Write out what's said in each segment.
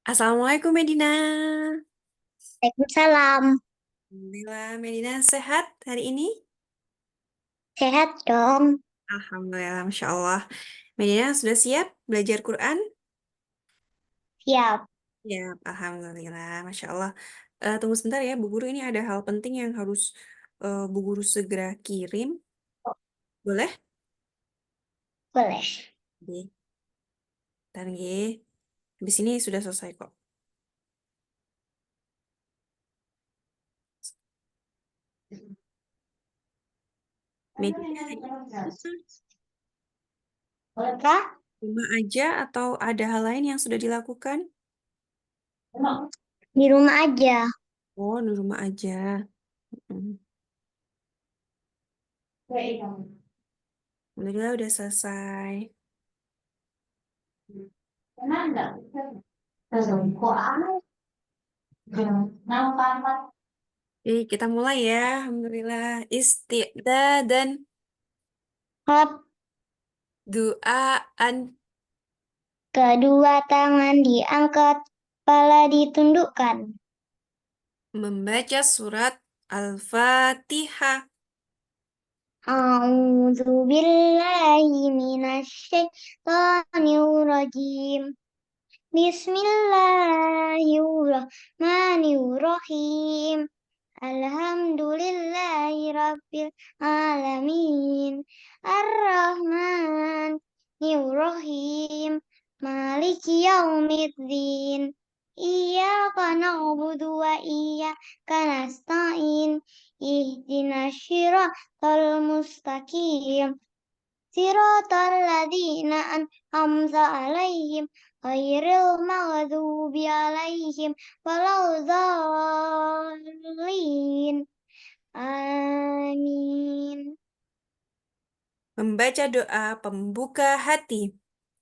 Assalamualaikum Medina. Waalaikumsalam. Alhamdulillah, Medina sehat hari ini? Sehat dong. Alhamdulillah, Masya Allah. Medina sudah siap belajar Quran? Siap. Ya, Alhamdulillah, Masya Allah. Tunggu sebentar ya, Bu Guru. Ini ada hal penting yang harus Bu Guru segera kirim. Boleh? Boleh. Oke, bentar nggih. Habis ini sudah selesai kok. Medina hari ini Bolehkah? rumah aja atau ada hal lain yang sudah dilakukan? Di rumah aja. Oh, di rumah aja. Mm. Alhamdulillah udah selesai. Kita mulai ya. Alhamdulillah. Dan Hop. duaan Kedua tangan diangkat. Kepala ditundukkan. membaca surat Al-Fatihah. A'udzu billahi minasyaitonir rajim. Bismillahirrahmanirrahim. Alhamdulillahi Rabbil Alamin. Ar-Rahmanir-Rahim. Maliki Yaumiddin. Iyyaka na'budu wa iyyaka nasta'in. Ihdinas syiratal mustaqim. Siratal ladzina an'amta 'alaihim ghairil maghdubi 'alaihim waladdallin. Amin. Membaca doa pembuka hati.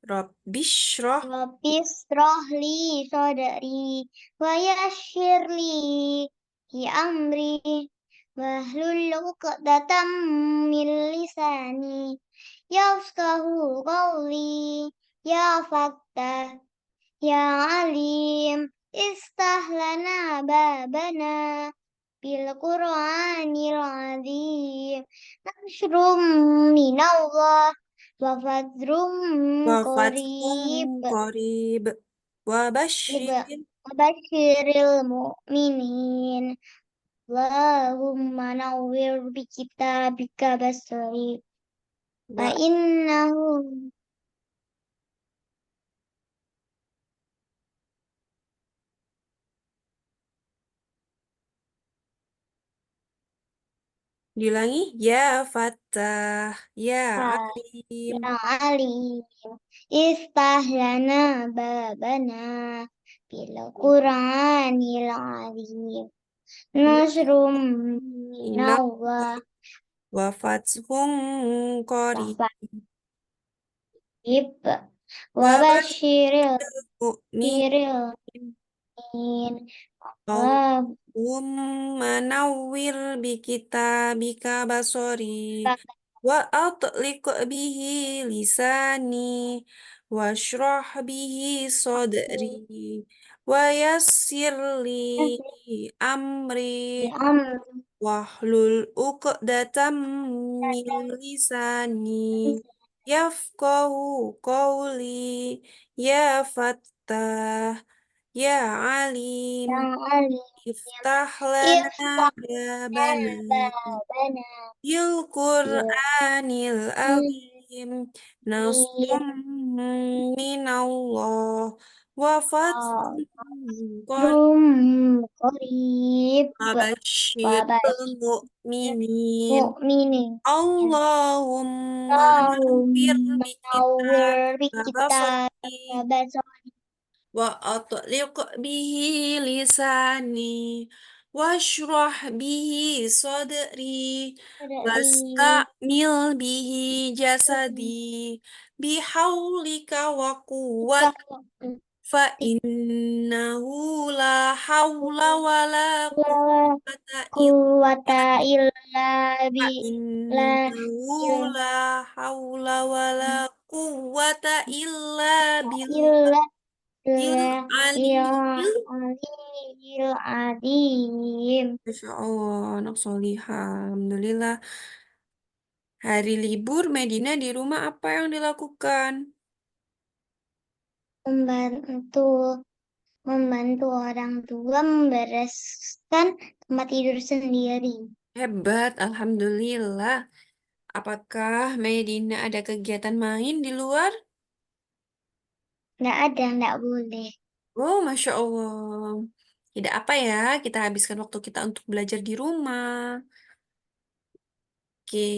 Rabbishroh Rabbis rohli sodari wa yassirli hi amri wahlul 'uqdatam min lisani yafqahu qawli ya Fattah ya Alim istahlana babana bil Qur'anil azim nasrum minallah wa fadrum wafatkum qarib korib wabashir Wabashiril mu'minin Allahumma nawwir bi kitabika basari fa wa innahu. diulangi ya Fatah ya Alim Ya alim istahlana babana bil Qur'anil azim nasrum minallah wafatkum korib wa fadib wa wabashir basyiril mu'min biril min wa Allahumma nawwir bi kitabika basori wa atliq bihi lisani wa shrah bihi sadri wa yassir li amri bi am wahlul uqdatam min lisani yafqahu qawli ya Fattah ya Alim yang alim iftah lana iftahna babana babana bil bil Qur'anil azim Amin. nasrum minallah wa fathun qarib Rum Korib Wabashiril Wabashir mu'minin Mu'minin Allahumma nawwir Allahumma bi nawwir bi kitabika kita basari wa atliq bihi lisani washrah bihi sadri Sadari wastamil bihi jasadi bihaulika wa quwwat fa innahu la hawla wa la quwwata illa Quwwata illa fa billah innahu la hawla wa la quwwata illa billah illa aliyil. Aliyil adim. Masya Allah, anak solihah. Alhamdulillah. Hari libur Medina di rumah apa yang dilakukan? Membantu membantu orang tua membereskan tempat tidur sendiri. Hebat, Alhamdulillah. Apakah Medina ada kegiatan main di luar? Nggak ada, nggak boleh. Oh, Masya Allah. Tidak apa ya, kita habiskan waktu kita untuk belajar di rumah. Oke.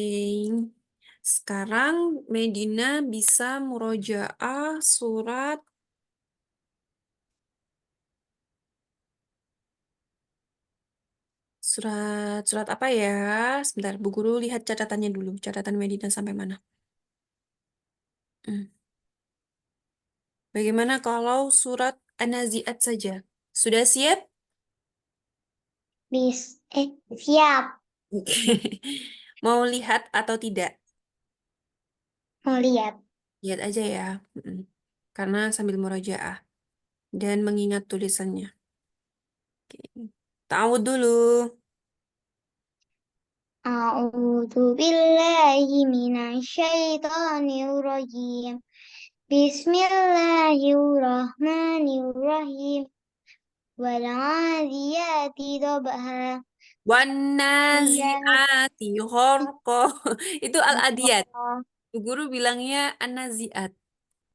Sekarang Medina bisa murojaah surat apa ya? Sebentar, Bu Guru lihat catatannya dulu. Catatan Medina sampai mana? Hmm. Bagaimana kalau surat An-Nazi'at saja? Sudah siap? Siap. Oke. Mau lihat atau tidak? Mau lihat. Lihat aja ya. Mm-mm. Karena sambil murojaah dan mengingat tulisannya. Oke. Ta'awud dulu. A'udzu billahi minasyaitonir rajim. Bismillahirrahmanirrahim. Wal 'adiyati dhabha. Wan Iya. nazi'ati ghorqa. Itu al-adiyat. Bu Guru bilangnya an-nazi'at.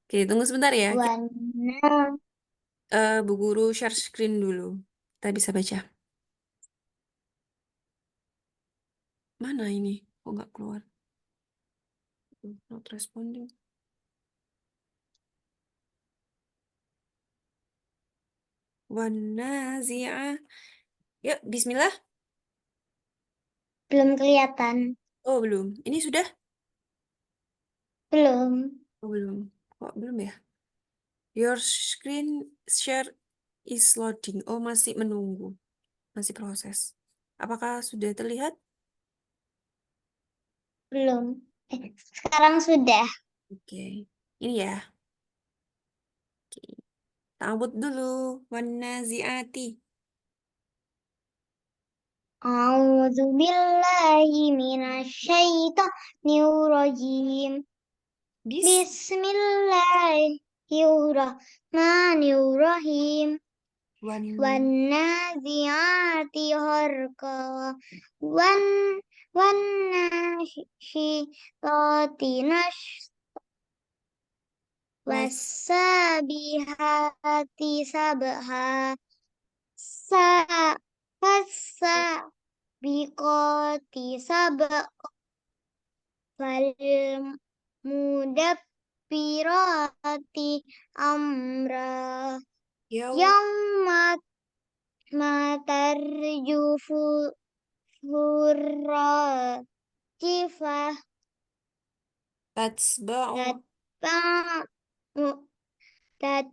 Oke, tunggu sebentar ya. Wana. Bu Guru share screen dulu. Kita bisa baca. Mana ini? Kok nggak keluar? Not responding. Wan nazi'ah. Yuk, bismillah. Belum kelihatan. Oh, belum. Ini sudah? Belum. Oh, belum. Kok belum ya? Your screen share is loading. Oh, masih menunggu. Masih proses. Apakah sudah terlihat? Belum. Sekarang sudah. Oke. Ini ya. Oke. Ta'awud dulu. Wan nazi'ati. A'udzu billahi minasyaitonir rajim. Bis. Bismillahirrahmanirrahim. Wan Wan. nazi'ati gharqa. Wan wan nasyitati Was. wasabihati sabha. Sa fasa biqoti sabha fal mudabbirati amra Yau. yauma matarjufu furratifah Tatsba'u. tatba'u tat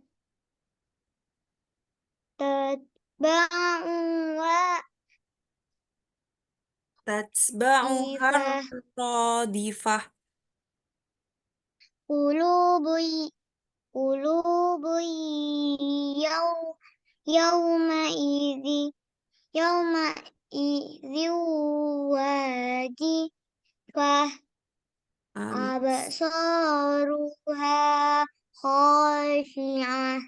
tatba'u wa Tatsba'u ifah harradifah. qulubu qulubu yaw yauma idzi yauma idzi wajifah Abs. absaruha khashi'ah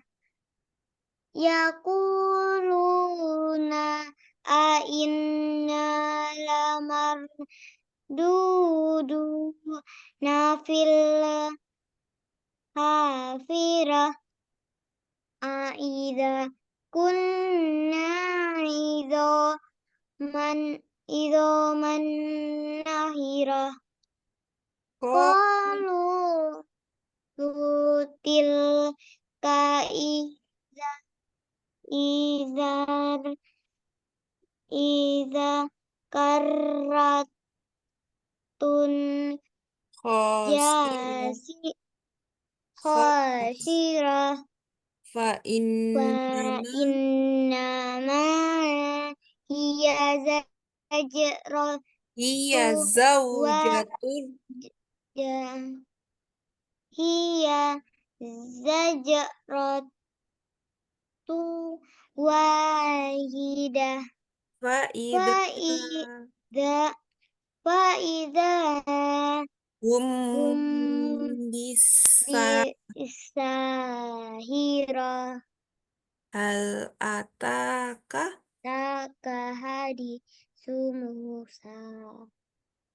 yaquluna a inna lamardudu nafil hafirah aida kunna idza man idoman nahira Ko. qalu tutil kai izar iza karratun Khosirah. jasi Khos. khasirah Fa wa innama. innama hiya Iya zajratu wa zaujatun. hiya zajratu tu wahidah. Faida Faida faida hum bisa bisahira hal ataka takahadi sumusa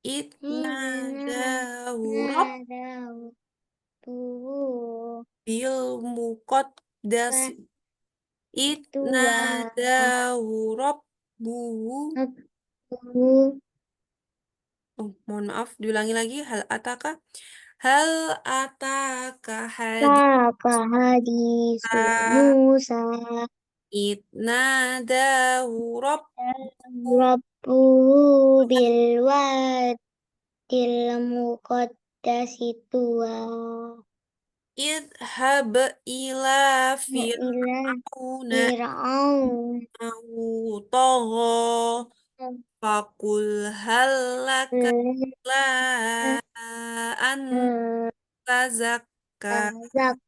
itnada hidna hurab nadau tu bil muqaddasi tua itnada hurab buhu. tu Oh, mohon maaf, diulangi lagi. Hal ataka hadis takahadi sumusa itnadahu Rabbuhu bil wadil muqaddasi tuwa idhab ila ila fir'auna Fir'aun au tagha fakul halaka la an tazakka Tazak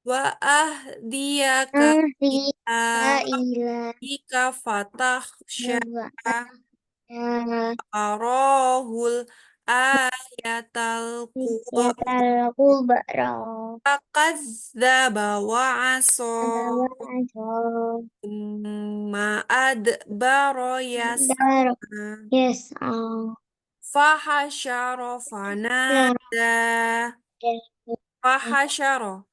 wa ahdiyaka ila ila rabbika fatahsya ya arahul ayatal kubra yatal kubra kadzdzaba wa asa Adawa aso ma adbara yas'a dar yes fahasyara ya fanada fahasyara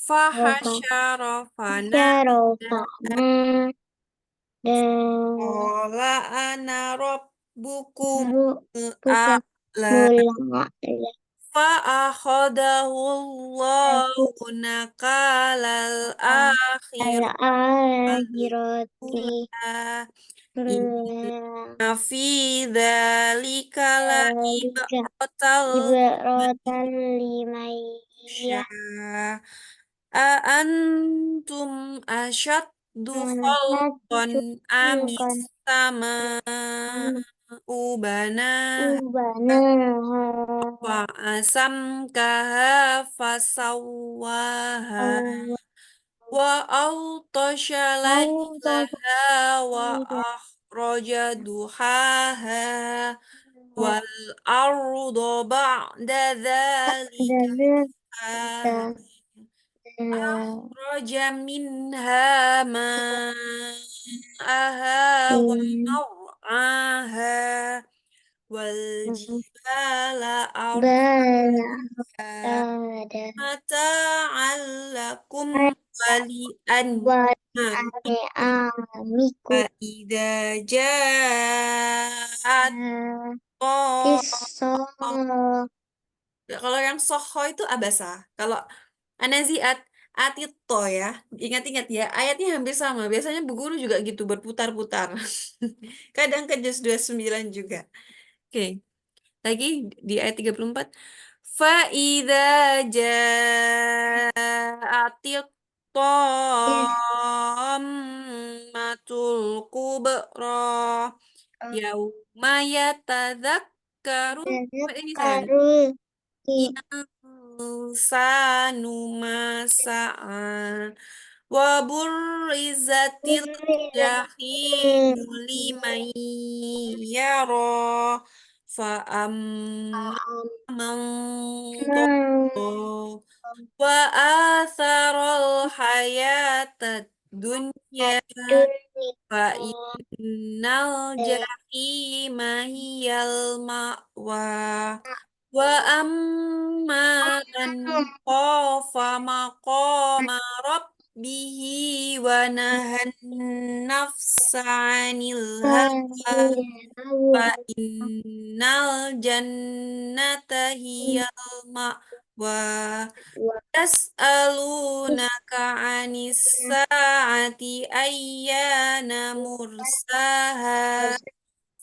fahasyara fanada Syarofana dan qala ana rabbukum bukan a'la mulai fa'akhadahu Allahu nakalal akhir al-akhirati ula inna fi dzalika la jika ibratal ibratan limayah manusia a antum asyaddu khalqan satu amis bukan sama ubana ubana Fa'asam kaha fasawaha wa autasha Allah laylaha wa akhraja duhaha wal arda ba'da dhalika dan dahaha akhraja minha ma'aha wa mar'aha wal jibala bala arsaha ada mata'an lakum wali wali an'ami ane amiku fa'idha ja'at kisah kalau yang soho itu abasa. Kalau anaziat atito ya. Ingat-ingat ya, ayatnya hampir sama. Biasanya bu guru juga gitu berputar-putar. Kadang ke juz 29 juga. Oke. Lagi di ayat 34. Fa'idha ja'atit tammatul kubra yauma yatadzakkaru ini sayang karul insanu masa'a wa burrizatil jahimu liman yara man tagha wa atharal hayatad dunya fa innal jahima hiyal ma'wa wa amma man khafa maqama rabbihi wa nahan nafsa 'anil hawa fa innal jannata hiyal ma'wa yas'alunaka 'anis sa'ati ayyana mursaha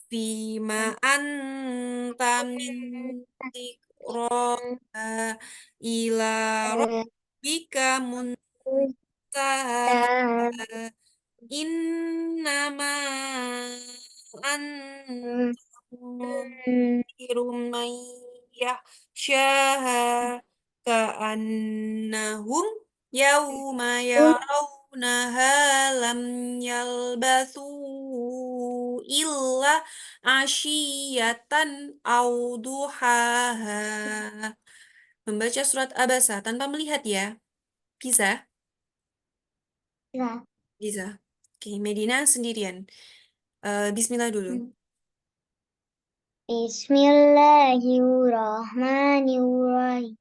fima anta min dzikraha ila rabbika muntaha innama anta man yahsyaha ka'annahum yauma يصلونها لم يلبثوا إلا عشية أو ضحاها. Membaca surat Abasa tanpa melihat ya. Bisa? Ya. Bisa. Oke, Medina sendirian. Bismillah dulu. Bismillahirrahmanirrahim.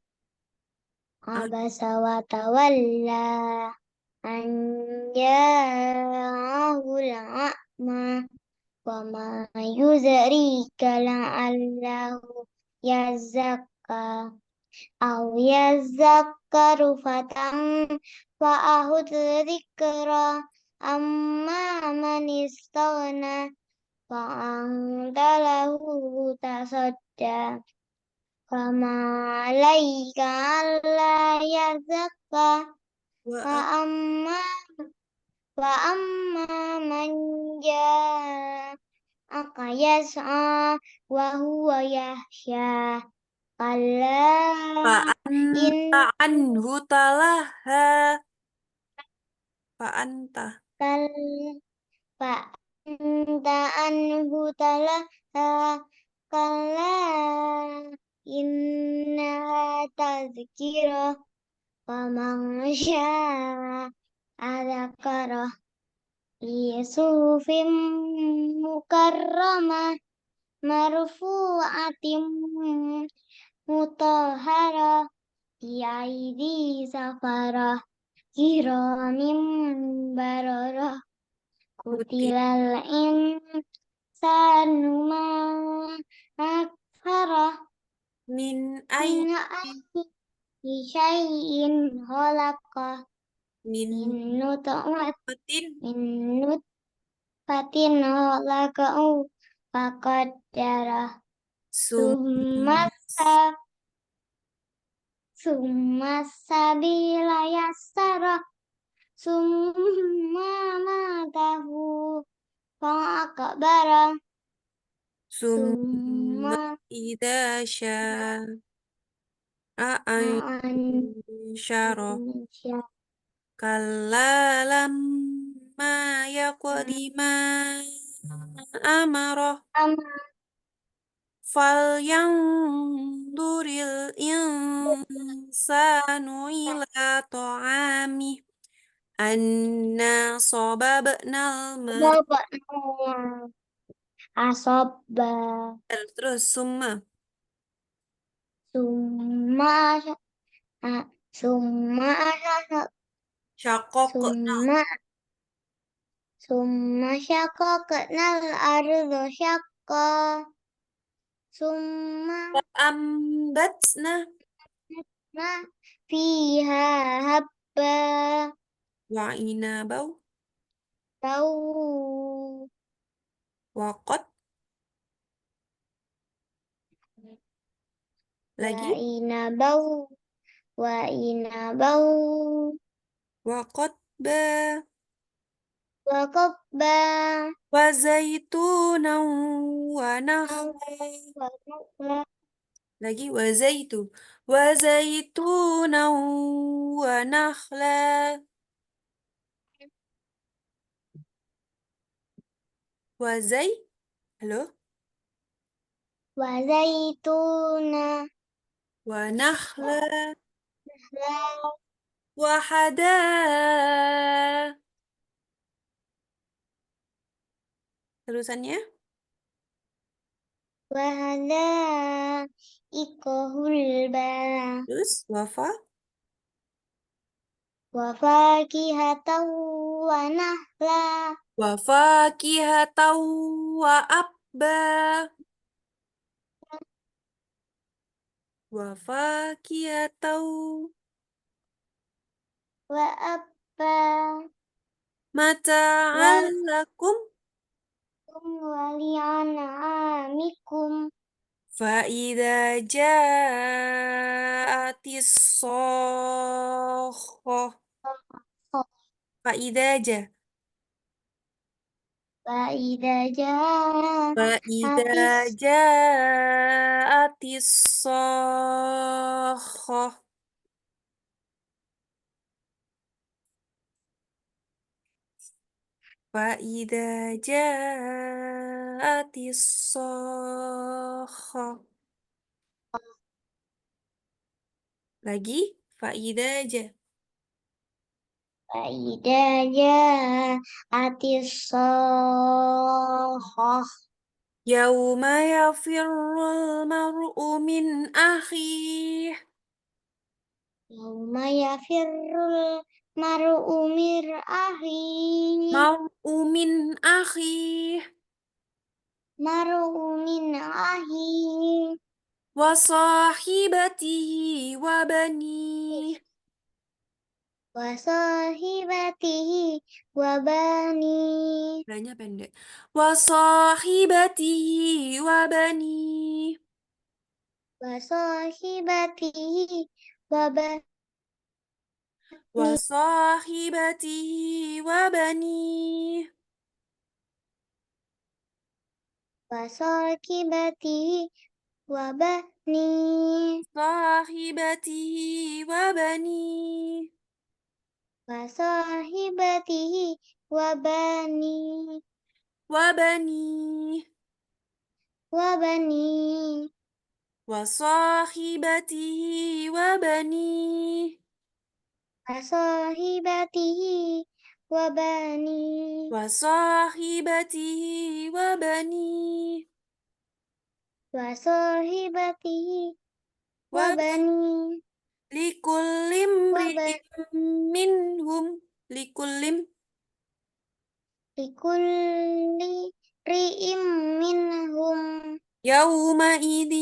Abasa wa tawalla an ja'ahul a'ma wa ma yuzrika la'allahu yazakka aw yazakkaru fa'ahu dzikra amma man istaghna fa'anta lahu tasadda fama 'alaika alla yazakka Wa fa'amma fa'amma man ja'aka yas'a wa huwa yahsya kalla in Fa'anta anhu talaha. Fa'anta. kal fa'anta anhu talaha kalla innaha tazkirah faman syaa adzakara fi suhufin mukarramah marfu'atin mutahharah bi aidi safarah kiramin bararah Putih. kutilal insanu ma akfarah Min ay. min ayyi syai'in khalaqah min Min nutfat Fatin. min nutfatin khalaqahu faqaddarah Sum. summa sa summa sabila yassarah summa matahu fa'akbarah Summa summa idza sya'a ansyara. Indonesia Kalla lamma yaqdi ma amarah. Falyanzuril insanu ila ta'amih. Anna sababnal mar. Bapak asobba Terus summa. summa summa Syaqaqna. summa summa syaqaqnal ardo syaqqa summa Ambatna. ma fiha habba Wa inabau. tau Waqat. wa Lagi. inabau wa inabau Waqat ba. wa qabba Wa zaitunan wa nakhla. wa nakhla Lagi wa zaitunan wa nakhla. Wa zai. Halo. wa zaituna Wa nakhla. la Wa hada. Terusannya. wa hada ikohul bala Terus wafa. wa fakihatan wa nahla Wa fakihatan wa abba. Wa fakihatan. wa abba Mata'al wa lakum. waliana amikum Fa'idha ja'atis sokhah. Fa'idha ja. wa idza jaa Fa'idha hatis ja'atis sokhah. فإذا جاءت الصاخة. Lagi, فإذا جاء. فإذا جاءت الصاخة يوم يفر المرء من أخيه. يوم يفر المرء من أخيه مرء من أخيه. مرء من أخيه وصاحبته وبنيه. وصاحبته وبنيه Banyak pendek. وصاحبته وبنيه. وصاحبته وبنيه وصاحبته وبنيه. وصاحبته وبنيه صاحبته وبنيه. وصاحبته وبنيه وبنيه. وبنيه وصاحبته وبنيه. وصاحبته وبنيه وصاحبته وبنيه. وصاحبته وبنيه لكل امرئ وبنيه منهم. لكل لكل امرئ منهم يومئذ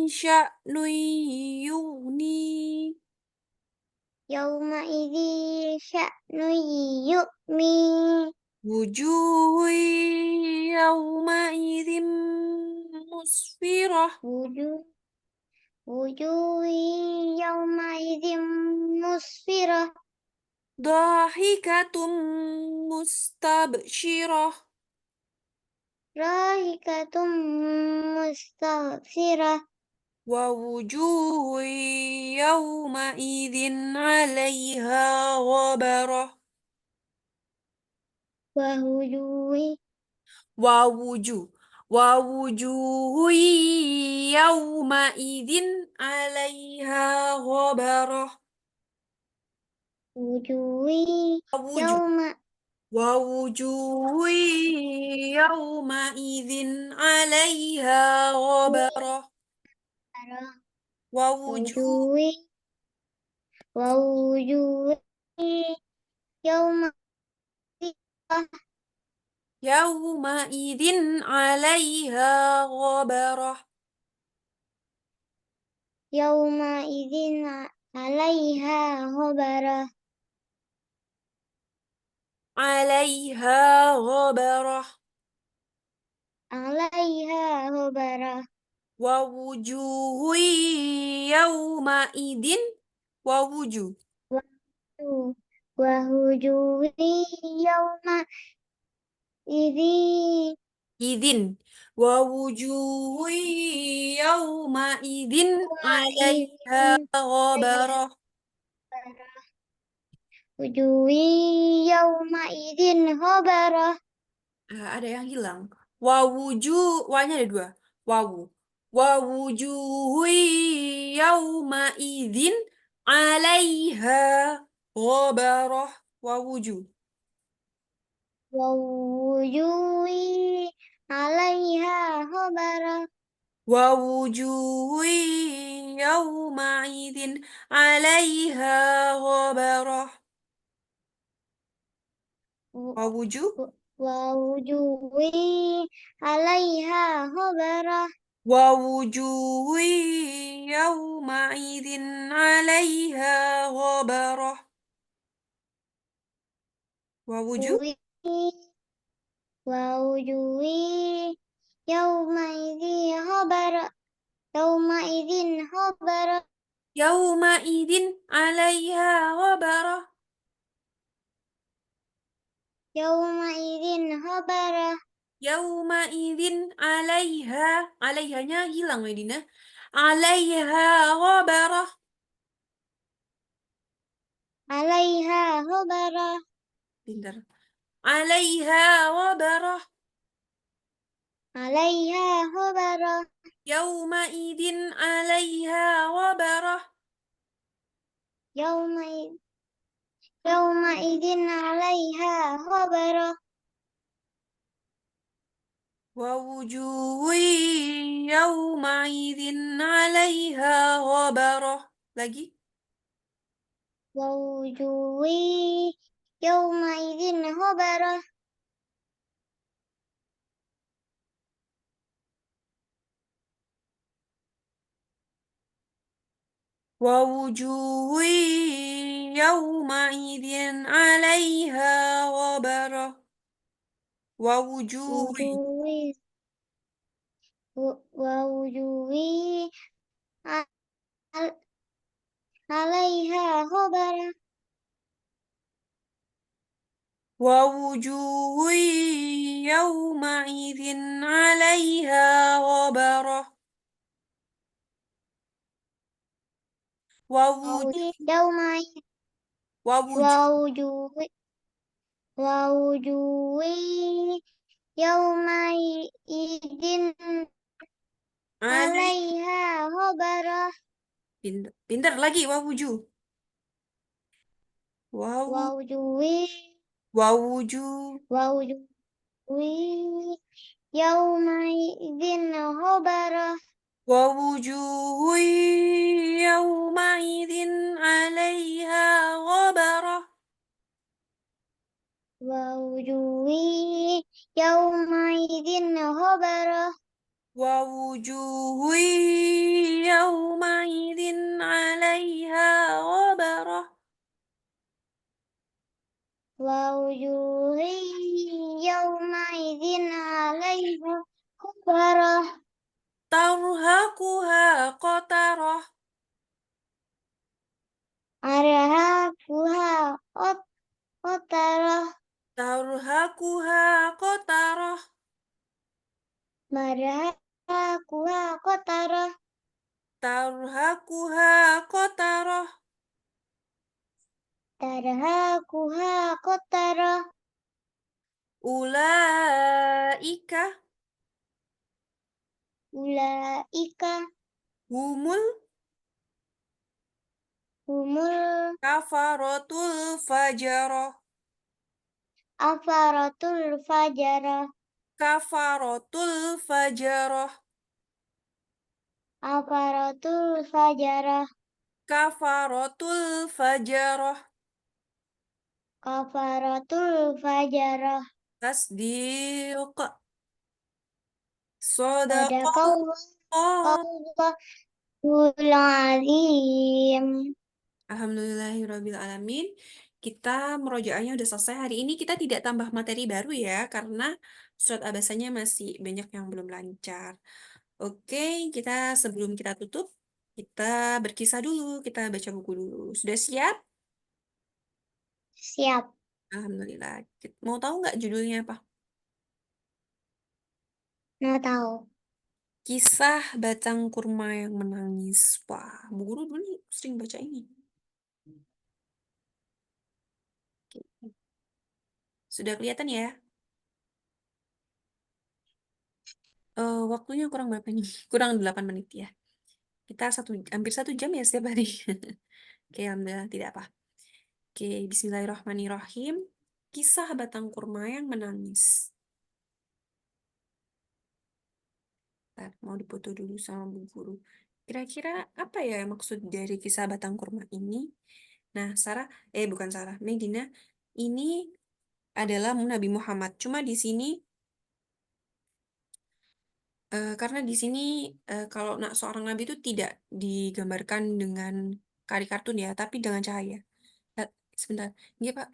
شأن يغنيه. يومئذ شأن يؤمن وجوه يومئذ مسفرة. وجوه وجوه يومئذ مسفرة ضاحكة مستبشرة. ضاحكة مستبشرة ووجوه يومئذ عليها غبرة. ووجوه ووجوه ووجوه يومئذ عليها غبرة. وجوه ووجوه يوم ووجوه يومئذ عليها غبرة. ووجوه وجوه ووجوه يوم يومئذ عليها غبرة. يومئذ عليها غبرة عليها غبرة. عليها غبرة ووجوه يومئذ ووجوه ووجوه يومئذ إذن ووجوه يومئذ عليها غبرة. وجوه يومئذ غبرة Ada yang hilang. Wawuju, wanya ada dua. Wawu. Wawujuhu yauma idzin alaiha ghabarah. Wawuju. ووجوه عليها غبرة Wawujuhu yauma idzin alaiha ghabarah. Wawuju. ووجوه عليها غبرة ووجوه يومئذ عليها غبرة. ووجوه ووجوه يومئذ غبرة يومئذ غبرة يومئذ عليها غبرة. يومئذ غبرة يومئذ عليها. Alaihanya hilang Medina. Alaiha غبرة. عليها غبرة Pintar. عليها غبرة عليها غبرة يومئذ عليها غبرة يومئذ يومئذ عليها غبرة ووجوه يومئذ عليها غبرة lagi ووجوه يومئذ غبرة ووجوه يومئذ عليها غبرة ووجوه وجوه ووجوه عليها غبرة ووجوه يومئذ عليها غبرة ووجوه يومئذ ووجوه ووجوه ووجوه يومئذ علي عليها غبرة pinter, pinter lagi wawujuh wawu ووجوه wawujuh ووجوه يومئذ غبرة ووجوه يومئذ عليها غبرة ووجوه يومئذ غبرة ووجوه يومئذ عليها غبرة ووجوه يومئذ عليها غبرة ترهقها قترة أرهقها قترة ترهقها قترة مرهقها قترة ترهقها قترة ترهقها قترة أولئك أولئك هم هم الكفرة الفجرة الكفرة الفجرة كفرة الفجرة الكفرة الفجرة كفرة الفجرة كفرة الفجرة تصديق صدق صدق الله الله العظيم. Alhamdulillahirrabbilalamin. Kita merojaannya udah selesai. Hari ini kita tidak tambah materi baru ya, karena surat abasanya masih banyak yang belum lancar. Oke, sebelum kita tutup, kita berkisah dulu, kita baca buku dulu. Sudah siap? Siap. Alhamdulillah. Mau tahu nggak judulnya apa? Mau tahu. Kisah Batang Kurma yang Menangis. Wah, Bu Guru dulu sering baca ini. Oke. Sudah kelihatan ya? Waktunya kurang berapa nih? Kurang 8 menit ya. Kita hampir 1 jam ya setiap hari. Oke, alhamdulillah tidak apa. Oke, Bismillahirrahmanirrahim. Kisah Batang Kurma yang Menangis. Bentar, mau dipoto dulu sama Bu Guru. Kira-kira apa ya maksud dari kisah Batang Kurma ini? Nah, bukan Sarah, Medina, ini adalah Nabi Muhammad. Cuma di sini, karena di sini kalau seorang nabi itu tidak digambarkan dengan karikatun ya, tapi dengan cahaya. Eh, Sebentar, iya Pak.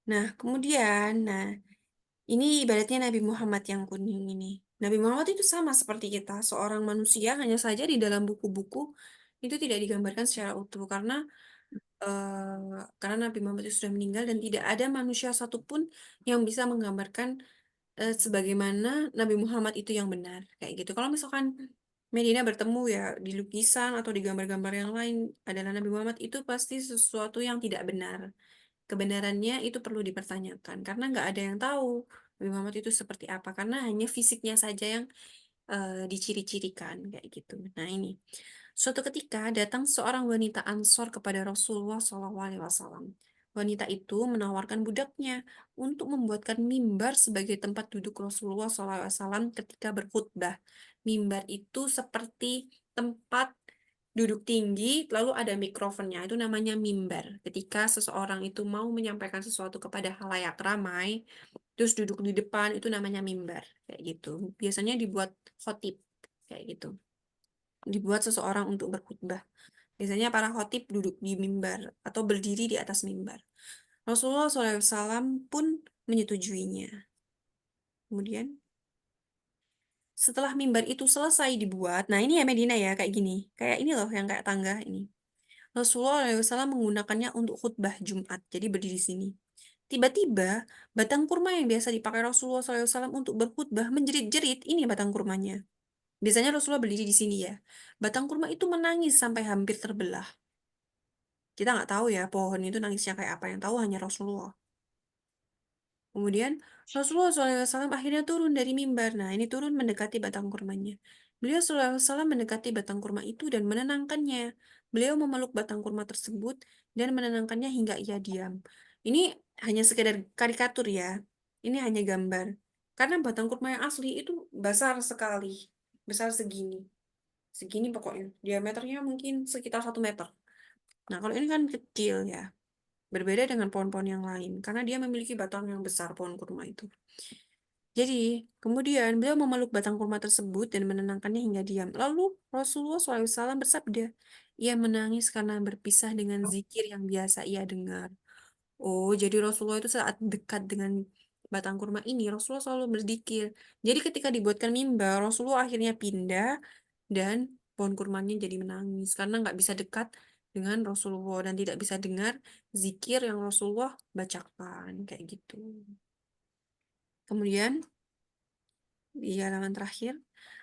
Nah, kemudian, ini ibaratnya Nabi Muhammad yang kuning ini. Nabi Muhammad itu sama seperti kita, seorang manusia, hanya saja di dalam buku-buku itu tidak digambarkan secara utuh karena Nabi Muhammad itu sudah meninggal dan tidak ada manusia satupun yang bisa menggambarkan sebagaimana Nabi Muhammad itu yang benar kayak gitu. Kalau misalkan Medina bertemu ya di lukisan atau di gambar-gambar yang lain adalah Nabi Muhammad itu pasti sesuatu yang tidak benar. Kebenarannya itu perlu dipertanyakan karena nggak ada yang tahu Nabi Muhammad itu seperti apa karena hanya fisiknya saja yang diciri-cirikan kayak gitu. Nah ini suatu ketika datang seorang wanita Ansor kepada Rasulullah SAW. Wanita itu menawarkan budaknya untuk membuatkan mimbar sebagai tempat duduk Rasulullah SAW ketika berkhutbah. Mimbar itu seperti tempat duduk tinggi, lalu ada mikrofonnya. Itu namanya mimbar. Ketika seseorang itu mau menyampaikan sesuatu kepada halayak ramai, terus duduk di depan, itu namanya mimbar. Kayak gitu. Biasanya dibuat khotib. Kayak gitu. Dibuat seseorang untuk berkhutbah. Biasanya para khotib duduk di mimbar atau berdiri di atas mimbar. Rasulullah SAW pun menyetujuinya. Kemudian setelah mimbar itu selesai dibuat, nah ini ya Medina ya kayak gini, kayak ini loh yang kayak tangga ini. Rasulullah SAW menggunakannya untuk khutbah Jumat, jadi berdiri di sini. Tiba-tiba batang kurma yang biasa dipakai Rasulullah SAW untuk berkhutbah menjerit-jerit, ini batang kurmanya. Biasanya Rasulullah berdiri di sini ya. Batang kurma itu menangis sampai hampir terbelah. Kita nggak tahu ya pohon itu nangisnya kayak apa, yang tahu hanya Rasulullah. Kemudian Rasulullah SAW akhirnya turun dari mimbar. Nah, ini turun mendekati batang kurmanya. Beliau SAW mendekati batang kurma itu dan menenangkannya. Beliau memeluk batang kurma tersebut dan menenangkannya hingga ia diam. Ini hanya sekedar karikatur ya. Ini hanya gambar. Karena batang kurma yang asli itu besar sekali. Besar segini. Segini pokoknya. Diameternya mungkin sekitar 1 meter. Nah, kalau ini kan kecil ya. Berbeda dengan pohon-pohon yang lain, karena dia memiliki batang yang besar, pohon kurma itu. Jadi, kemudian beliau memeluk batang kurma tersebut dan menenangkannya hingga diam. Lalu Rasulullah SAW bersabda, ia menangis karena berpisah dengan zikir yang biasa ia dengar. Oh, jadi Rasulullah itu saat dekat dengan batang kurma ini, Rasulullah selalu berzikir. Jadi ketika dibuatkan mimbar, Rasulullah akhirnya pindah dan pohon kurmanya jadi menangis karena nggak bisa dekat dengan Rasulullah dan tidak bisa dengar zikir yang Rasulullah bacakan kayak gitu. Kemudian di halaman terakhir,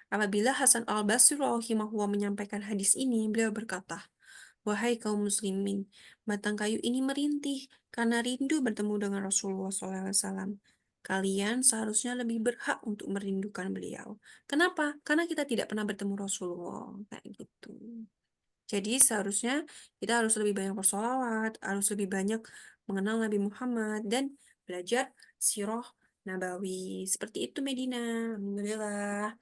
apabila Hasan al-Basri rahimahullah menyampaikan hadis ini, beliau berkata, wahai kaum muslimin, batang kayu ini merintih karena rindu bertemu dengan Rasulullah SAW. Kalian seharusnya lebih berhak untuk merindukan beliau. Kenapa? Karena kita tidak pernah bertemu Rasulullah. Kayak gitu. Jadi seharusnya kita harus lebih banyak bersolawat, harus lebih banyak mengenal Nabi Muhammad, dan belajar sirah Nabawi. Seperti itu Medina. Alhamdulillah.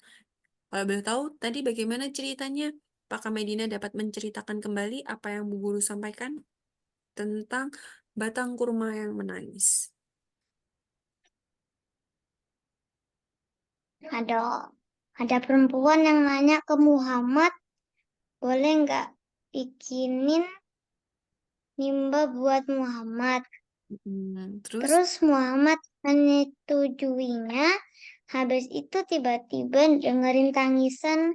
Kalau boleh tahu, tadi bagaimana ceritanya? Apakah Medina dapat menceritakan kembali apa yang Bu Guru sampaikan tentang batang kurma yang menangis? Ada ada perempuan yang nanya ke Muhammad, boleh nggak bikinin nimba buat Muhammad? Terus, Terus Muhammad menyetujuinya. Habis itu tiba-tiba dengerin tangisan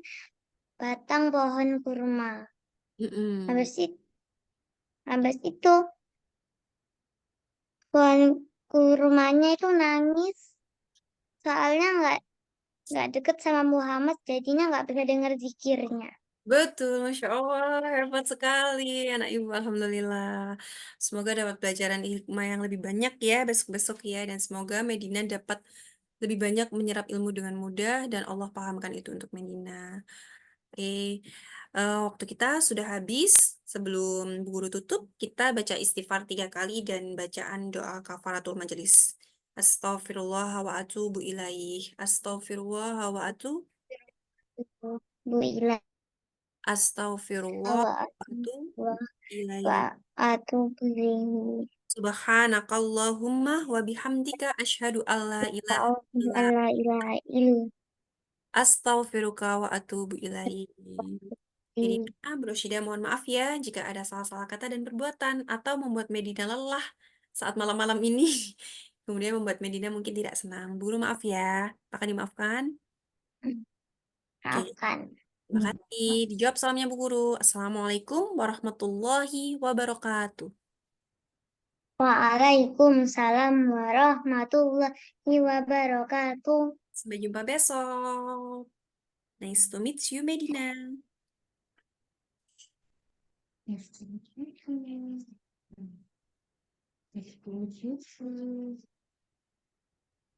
batang pohon kurma. mm-mm. Habis itu, habis itu pohon kurmanya itu nangis. Soalnya nggak deket sama Muhammad, jadinya nggak bisa dengar zikirnya. Betul, Masya Allah, hebat sekali anak ibu, Alhamdulillah. Semoga dapat pelajaran hikmah yang lebih banyak ya besok-besok ya, dan semoga Medina dapat lebih banyak menyerap ilmu dengan mudah, dan Allah pahamkan itu untuk Medina. Oke, waktu kita sudah habis. Sebelum Bu Guru tutup, kita baca istighfar 3 kali dan bacaan doa kafaratul majelis. Astaghfirullah wa atubu ilaih. Astaghfirullah wa atubu. Bu ilah Astaghfirullah wa wa atubu wa ilaih. atu belihi. Subhanakallahumma wa bihamdika asyhadu an la ilaha illa Allah ilaha illu. astaghfiruka wa atubu ilaih. Jadi, Bro Syida mohon maaf ya jika ada salah-salah kata dan perbuatan atau membuat Medina lelah saat malam-malam ini. Kemudian membuat Medina mungkin tidak senang. Buru maaf ya. Akan dimaafkan. Oke, Akan. terima kasih. Dijawab salamnya Bu Guru. Assalamualaikum warahmatullahi wabarakatuh. Waalaikumsalam warahmatullahi wabarakatuh. Sampai jumpa besok. Nice to meet you, Medina. Nice to meet you. Nice to meet you.